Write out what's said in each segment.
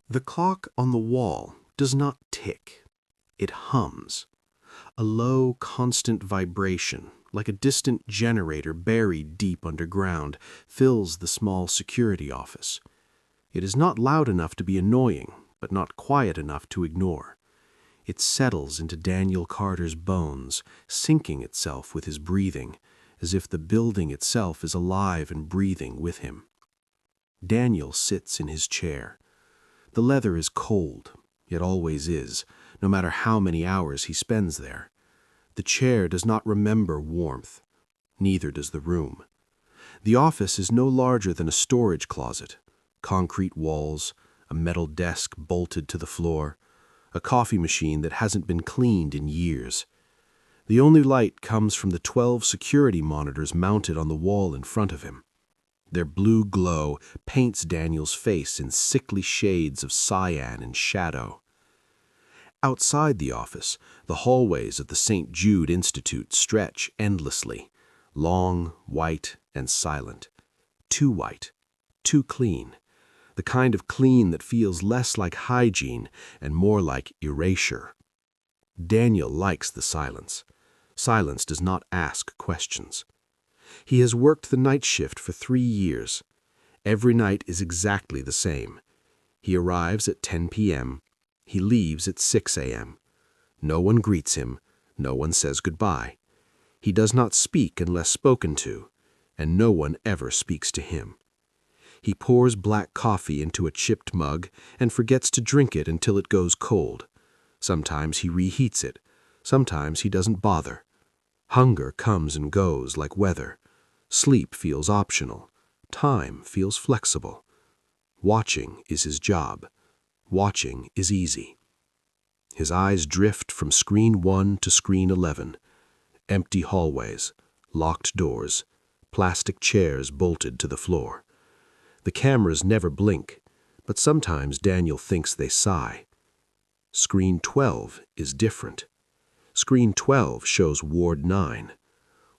The clock on the wall does not tick. It hums. A low, constant vibration, like a distant generator buried deep underground, fills the small security office. It is not loud enough to be annoying, but not quiet enough to ignore. It settles into Daniel Carter's bones, sinking itself with his breathing, as if the building itself is alive and breathing with him. Daniel sits in his chair. The leather is cold. It always is, no matter how many hours he spends there. The chair does not remember warmth. Neither does the room. The office is no larger than a storage closet. Concrete walls, a metal desk bolted to the floor, a coffee machine that hasn't been cleaned in years. The only light comes from the 12 security monitors mounted on the wall in front of him. Their blue glow paints Daniel's face in sickly shades of cyan and shadow. Outside the office, the hallways of the St. Jude Institute stretch endlessly, long, white, and silent. Too white, too clean. The kind of clean that feels less like hygiene and more like erasure. Daniel likes the silence. Silence does not ask questions. He has worked the night shift for 3 years. Every night is exactly the same. He arrives at 10 p.m. He leaves at 6 a.m. No one greets him. No one says goodbye. He does not speak unless spoken to, and no one ever speaks to him. He pours black coffee into a chipped mug and forgets to drink it until it goes cold. Sometimes he reheats it. Sometimes he doesn't bother. Hunger comes and goes like weather. Sleep feels optional. Time feels flexible. Watching is his job. Watching is easy. His eyes drift from screen 1 to screen 11. Empty hallways, locked doors, plastic chairs bolted to the floor. The cameras never blink, but sometimes Daniel thinks they sigh. Screen 12 is different. Screen 12 shows Ward 9.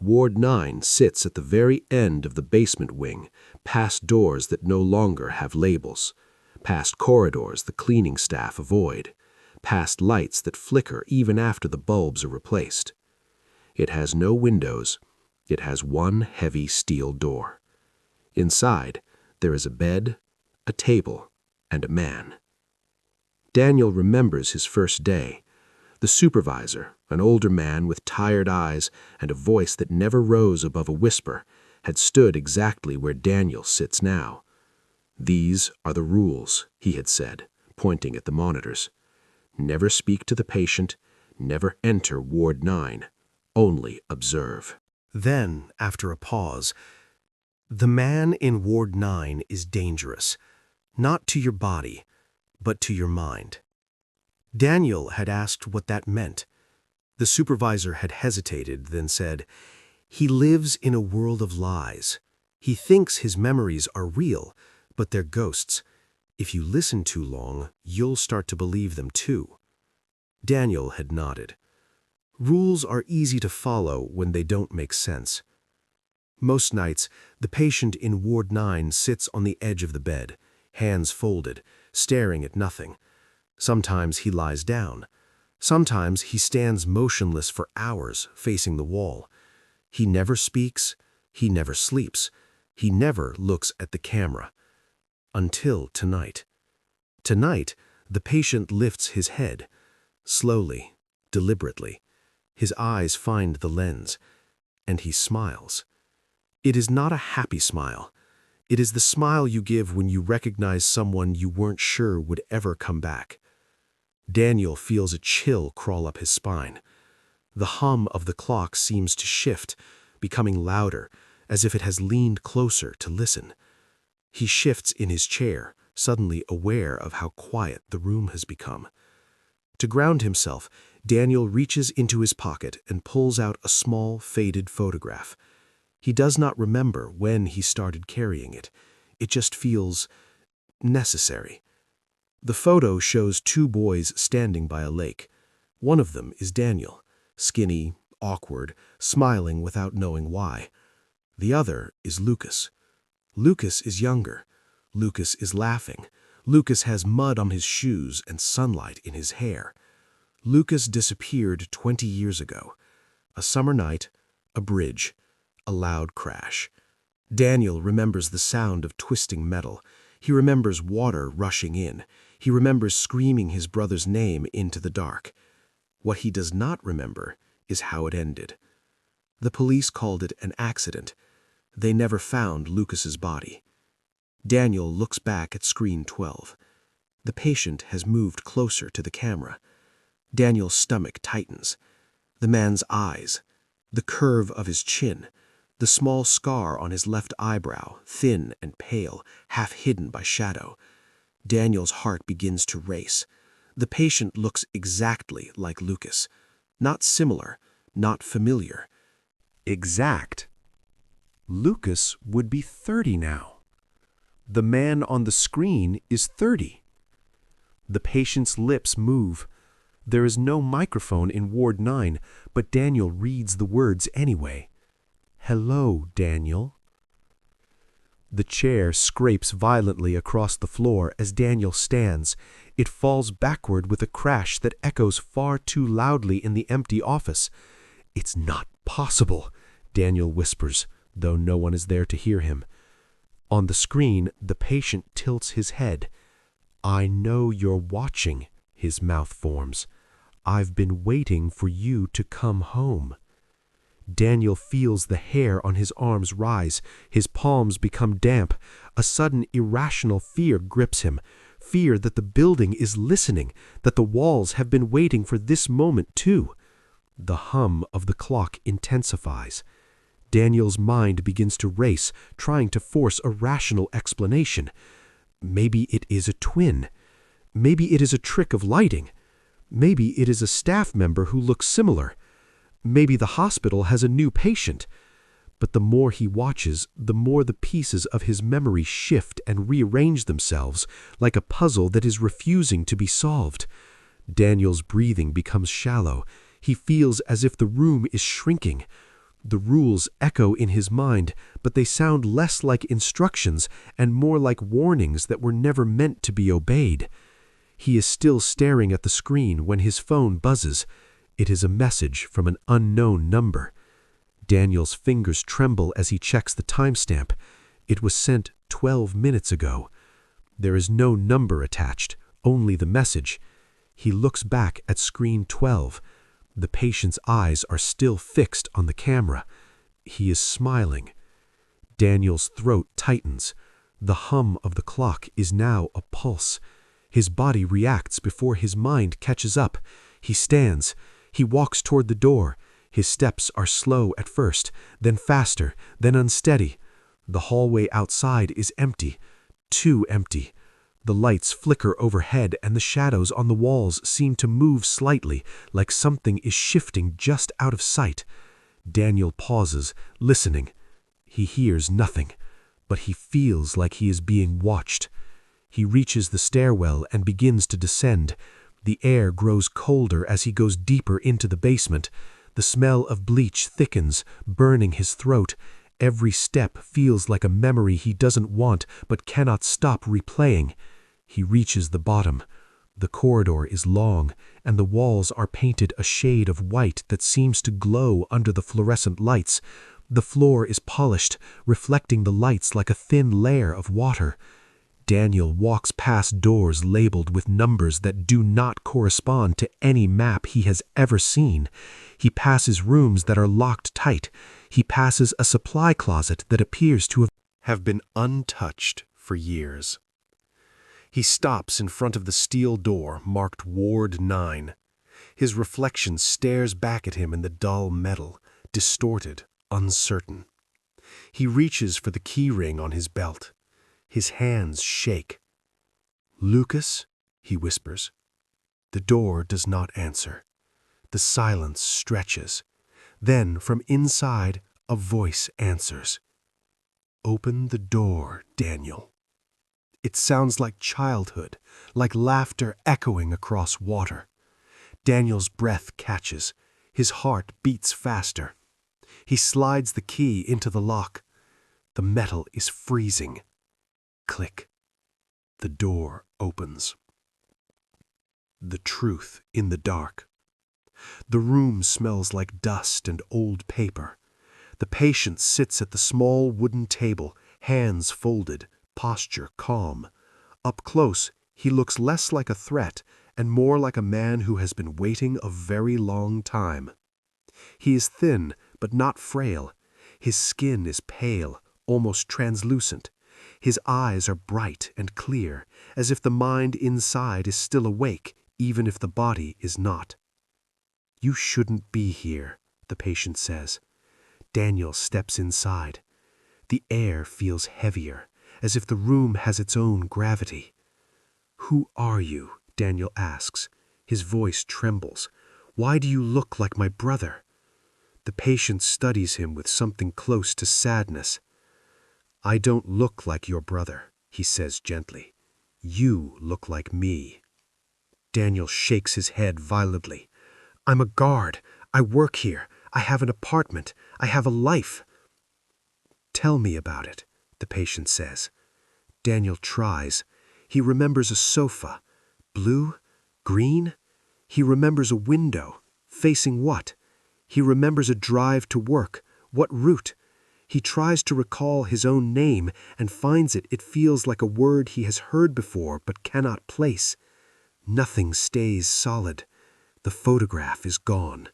Ward 9 sits at the very end of the basement wing, past doors that no longer have labels, past corridors the cleaning staff avoid, past lights that flicker even after the bulbs are replaced. It has no windows. It has one heavy steel door. Inside, there is a bed, a table, and a man. Daniel remembers his first day. The supervisor, an older man with tired eyes and a voice that never rose above a whisper, had stood exactly where Daniel sits now. "These are the rules," he had said, pointing at the monitors. "Never speak to the patient, never enter Ward 9, only observe." Then, after a pause, "The man in Ward 9 is dangerous, not to your body, but to your mind." Daniel had asked what that meant. The supervisor had hesitated, then said, "He lives in a world of lies. He thinks his memories are real, but they're ghosts. If you listen too long, you'll start to believe them too." Daniel had nodded. Rules are easy to follow when they don't make sense. Most nights, the patient in Ward 9 sits on the edge of the bed, hands folded, staring at nothing. Sometimes he lies down. Sometimes he stands motionless for hours, facing the wall. He never speaks. He never sleeps. He never looks at the camera. Until tonight. Tonight, the patient lifts his head. Slowly, deliberately. His eyes find the lens, and he smiles. It is not a happy smile. It is the smile you give when you recognize someone you weren't sure would ever come back. Daniel feels a chill crawl up his spine. The hum of the clock seems to shift, becoming louder, as if it has leaned closer to listen. He shifts in his chair, suddenly aware of how quiet the room has become. To ground himself, Daniel reaches into his pocket and pulls out a small, faded photograph. He does not remember when he started carrying it. It just feels necessary. The photo shows 2 boys standing by a lake. One of them is Daniel, skinny, awkward, smiling without knowing why. The other is Lucas. Lucas is younger. Lucas is laughing. Lucas has mud on his shoes and sunlight in his hair. Lucas disappeared 20 years ago. A summer night, a bridge, a loud crash. Daniel remembers the sound of twisting metal. He remembers water rushing in. He remembers screaming his brother's name into the dark. What he does not remember is how it ended. The police called it an accident. They never found Lucas's body. Daniel looks back at screen 12. The patient has moved closer to the camera. Daniel's stomach tightens. The man's eyes, the curve of his chin, the small scar on his left eyebrow, thin and pale, half hidden by shadow. Daniel's heart begins to race. The patient looks exactly like Lucas. Not similar, not familiar. Exact. Lucas would be 30 now. The man on the screen is 30. The patient's lips move. There is no microphone in Ward 9, but Daniel reads the words anyway. Hello, Daniel. The chair scrapes violently across the floor as Daniel stands. It falls backward with a crash that echoes far too loudly in the empty office. It's not possible, Daniel whispers, though no one is there to hear him. On the screen, the patient tilts his head. I know you're watching, his mouth forms. I've been waiting for you to come home. Daniel feels the hair on his arms rise. His palms become damp. A sudden irrational fear grips him. Fear that the building is listening, that the walls have been waiting for this moment too. The hum of the clock intensifies. Daniel's mind begins to race, trying to force a rational explanation. Maybe it is a twin. Maybe it is a trick of lighting. Maybe it is a staff member who looks similar. Maybe the hospital has a new patient. But the more he watches, the more the pieces of his memory shift and rearrange themselves, like a puzzle that is refusing to be solved. Daniel's breathing becomes shallow. He feels as if the room is shrinking. The rules echo in his mind, but they sound less like instructions and more like warnings that were never meant to be obeyed. He is still staring at the screen when his phone buzzes. It is a message from an unknown number. Daniel's fingers tremble as he checks the timestamp. It was sent 12 minutes ago. There is no number attached, only the message. He looks back at screen 12. The patient's eyes are still fixed on the camera. He is smiling. Daniel's throat tightens. The hum of the clock is now a pulse. His body reacts before his mind catches up. He stands. He walks toward the door. His steps are slow at first, then faster, then unsteady. The hallway outside is empty. Too empty. The lights flicker overhead and the shadows on the walls seem to move slightly, like something is shifting just out of sight. Daniel pauses, listening. He hears nothing, but he feels like he is being watched. He reaches the stairwell and begins to descend. The air grows colder as he goes deeper into the basement. The smell of bleach thickens, burning his throat. Every step feels like a memory he doesn't want but cannot stop replaying. He reaches the bottom. The corridor is long, and the walls are painted a shade of white that seems to glow under the fluorescent lights. The floor is polished, reflecting the lights like a thin layer of water. Daniel walks past doors labeled with numbers that do not correspond to any map he has ever seen. He passes rooms that are locked tight. He passes a supply closet that appears to have been untouched for years. He stops in front of the steel door marked Ward 9. His reflection stares back at him in the dull metal, distorted, uncertain. He reaches for the key ring on his belt. His hands shake. "Lucas?" he whispers. The door does not answer. The silence stretches. Then, from inside, a voice answers. "Open the door, Daniel." It sounds like childhood, like laughter echoing across water. Daniel's breath catches. His heart beats faster. He slides the key into the lock. The metal is freezing. Click. The door opens. The truth in the dark. The room smells like dust and old paper. The patient sits at the small wooden table, hands folded, posture calm. Up close, he looks less like a threat and more like a man who has been waiting a very long time. He is thin, but not frail. His skin is pale, almost translucent. His eyes are bright and clear, as if the mind inside is still awake, even if the body is not. "You shouldn't be here," the patient says. Daniel steps inside. The air feels heavier, as if the room has its own gravity. "Who are you?" Daniel asks. His voice trembles. "Why do you look like my brother?" The patient studies him with something close to sadness. "I don't look like your brother," he says gently. "You look like me." Daniel shakes his head violently. "I'm a guard. I work here. I have an apartment. I have a life." "Tell me about it," the patient says. Daniel tries. He remembers a sofa. Blue? Green? He remembers a window. Facing what? He remembers a drive to work. What route? He tries to recall his own name and finds it feels like a word he has heard before but cannot place. Nothing stays solid. The photograph is gone.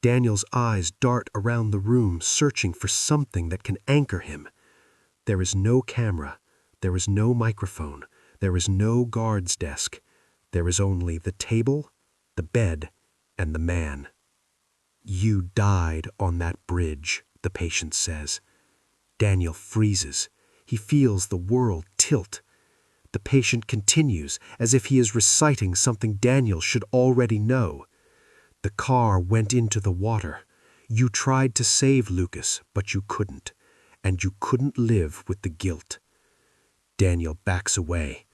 Daniel's eyes dart around the room, searching for something that can anchor him. There is no camera. There is no microphone. There is no guard's desk. There is only the table, the bed, and the man. "You died on that bridge," the patient says. Daniel freezes. He feels the world tilt. The patient continues, as if he is reciting something Daniel should already know. "The car went into the water. You tried to save Lucas, but you couldn't. And you couldn't live with the guilt." Daniel backs away.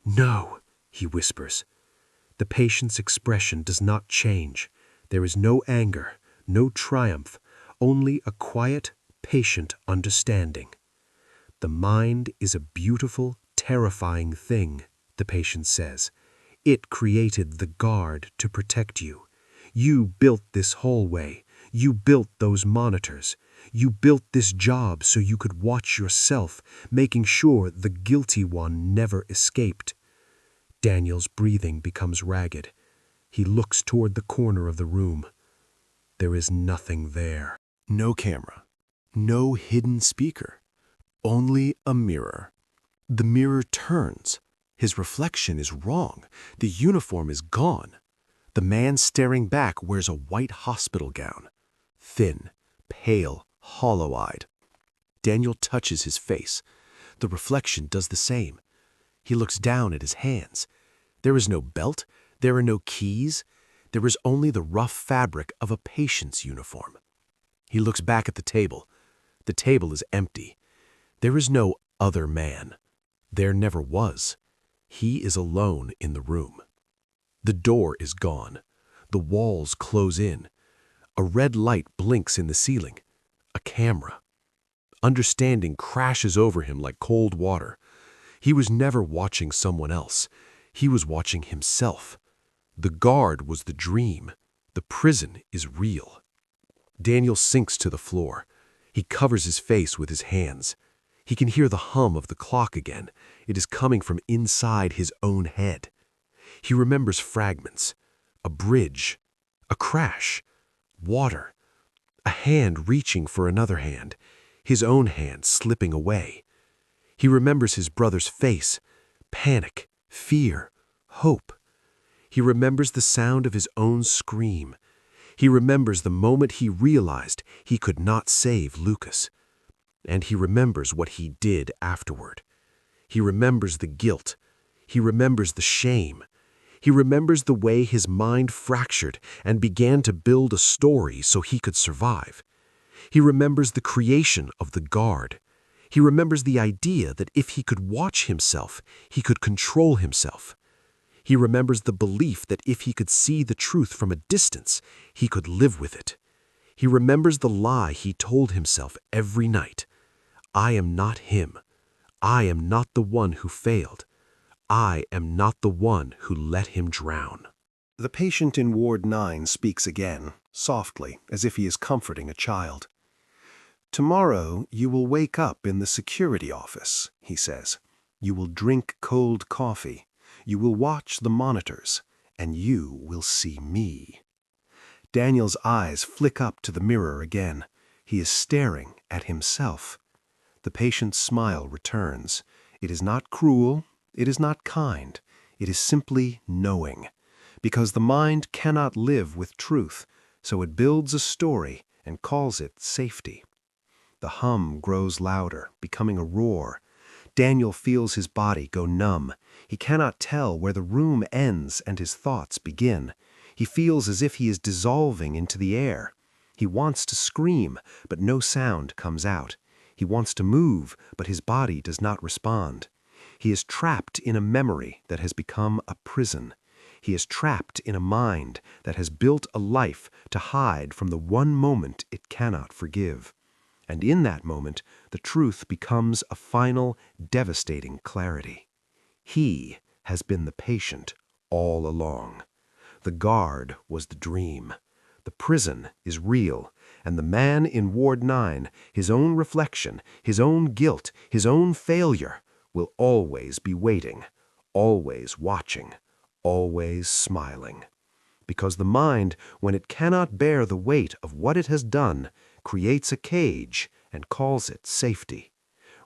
"No," he whispers. The patient's expression does not change. There is no anger, no triumph, only a quiet, patient understanding. "The mind is a beautiful, terrifying thing," the patient says. "It created the guard to protect you. You built this hallway. You built those monitors. You built this job so you could watch yourself, making sure the guilty one never escaped." Daniel's breathing becomes ragged. He looks toward the corner of the room. There is nothing there. No camera. No hidden speaker. Only a mirror. The mirror turns. His reflection is wrong. The uniform is gone. The man staring back wears a white hospital gown. Thin, pale, hollow-eyed. Daniel touches his face. The reflection does the same. He looks down at his hands. There is no belt. There are no keys. There is only the rough fabric of a patient's uniform. He looks back at the table. The table is empty. There is no other man. There never was. He is alone in the room. The door is gone. The walls close in. A red light blinks in the ceiling. A camera. Understanding crashes over him like cold water. He was never watching someone else. He was watching himself. The guard was the dream. The prison is real. Daniel sinks to the floor. He covers his face with his hands. He can hear the hum of the clock again. It is coming from inside his own head. He remembers fragments. A bridge. A crash. Water. A hand reaching for another hand. His own hand slipping away. He remembers his brother's face. Panic. Fear. Hope. He remembers the sound of his own scream. He remembers the moment he realized he could not save Lucas. And he remembers what he did afterward. He remembers the guilt. He remembers the shame. He remembers the way his mind fractured and began to build a story so he could survive. He remembers the creation of the guard. He remembers the idea that if he could watch himself, he could control himself. He remembers the belief that if he could see the truth from a distance, he could live with it. He remembers the lie he told himself every night. "I am not him. I am not the one who failed. I am not the one who let him drown." The patient in Ward 9 speaks again, softly, as if he is comforting a child. "Tomorrow you will wake up in the security office," he says. "You will drink cold coffee. You will watch the monitors, and you will see me." Daniel's eyes flick up to the mirror again. He is staring at himself. The patient's smile returns. It is not cruel. It is not kind. It is simply knowing. Because the mind cannot live with truth, so it builds a story and calls it safety. The hum grows louder, becoming a roar. Daniel feels his body go numb. He cannot tell where the room ends and his thoughts begin. He feels as if he is dissolving into the air. He wants to scream, but no sound comes out. He wants to move, but his body does not respond. He is trapped in a memory that has become a prison. He is trapped in a mind that has built a life to hide from the one moment it cannot forgive. And in that moment, the truth becomes a final, devastating clarity. He has been the patient all along. The guard was the dream. The prison is real, and the man in Ward 9, his own reflection, his own guilt, his own failure, will always be waiting, always watching, always smiling. Because the mind, when it cannot bear the weight of what it has done, creates a cage and calls it safety.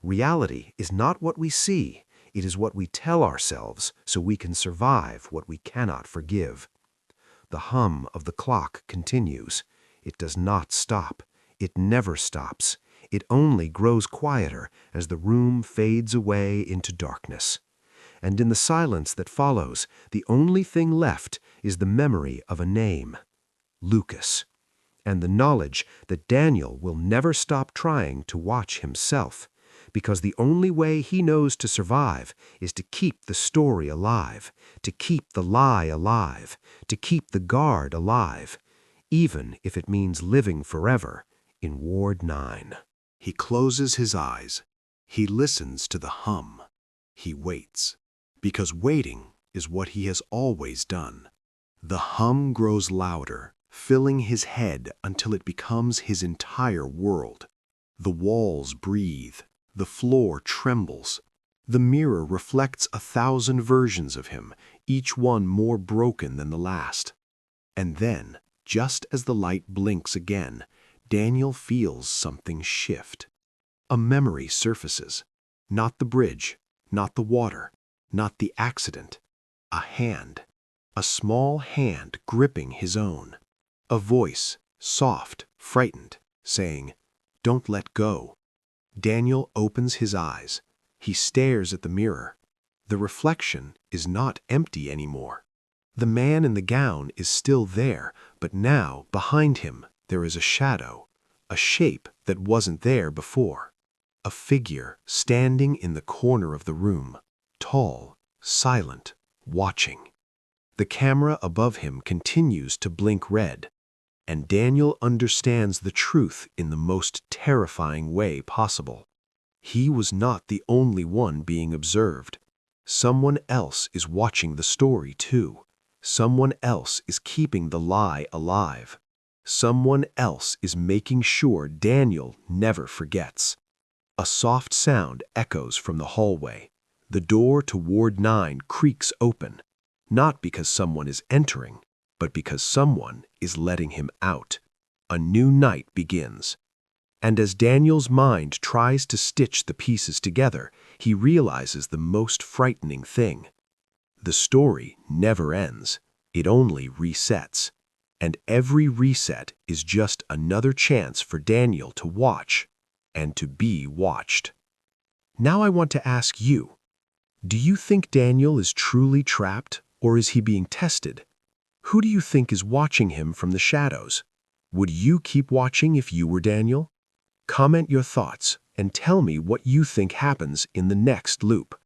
Reality is not what we see. It is what we tell ourselves so we can survive what we cannot forgive. The hum of the clock continues. It does not stop. It never stops. It only grows quieter as the room fades away into darkness. And in the silence that follows, the only thing left is the memory of a name, Lucas, and the knowledge that Daniel will never stop trying to watch himself, because the only way he knows to survive is to keep the story alive, to keep the lie alive, to keep the guard alive, even if it means living forever in Ward 9. He closes his eyes. He listens to the hum. He waits. Because waiting is what he has always done. The hum grows louder, filling his head until it becomes his entire world. The walls breathe. The floor trembles. The mirror reflects 1,000 versions of him, each one more broken than the last. And then, just as the light blinks again, Daniel feels something shift. A memory surfaces. Not the bridge, not the water, not the accident. A hand. A small hand gripping his own. A voice, soft, frightened, saying, "Don't let go." Daniel opens his eyes. He stares at the mirror. The reflection is not empty anymore. The man in the gown is still there, but now, behind him, there is a shadow, a shape that wasn't there before. A figure standing in the corner of the room, tall, silent, watching. The camera above him continues to blink red, and Daniel understands the truth in the most terrifying way possible. He was not the only one being observed. Someone else is watching the story too. Someone else is keeping the lie alive. Someone else is making sure Daniel never forgets. A soft sound echoes from the hallway. The door to Ward 9 creaks open, not because someone is entering, but because someone is letting him out. A new night begins. And as Daniel's mind tries to stitch the pieces together, he realizes the most frightening thing. The story never ends. It only resets. And every reset is just another chance for Daniel to watch and to be watched. Now I want to ask you, do you think Daniel is truly trapped, or is he being tested? Who do you think is watching him from the shadows? Would you keep watching if you were Daniel? Comment your thoughts and tell me what you think happens in the next loop.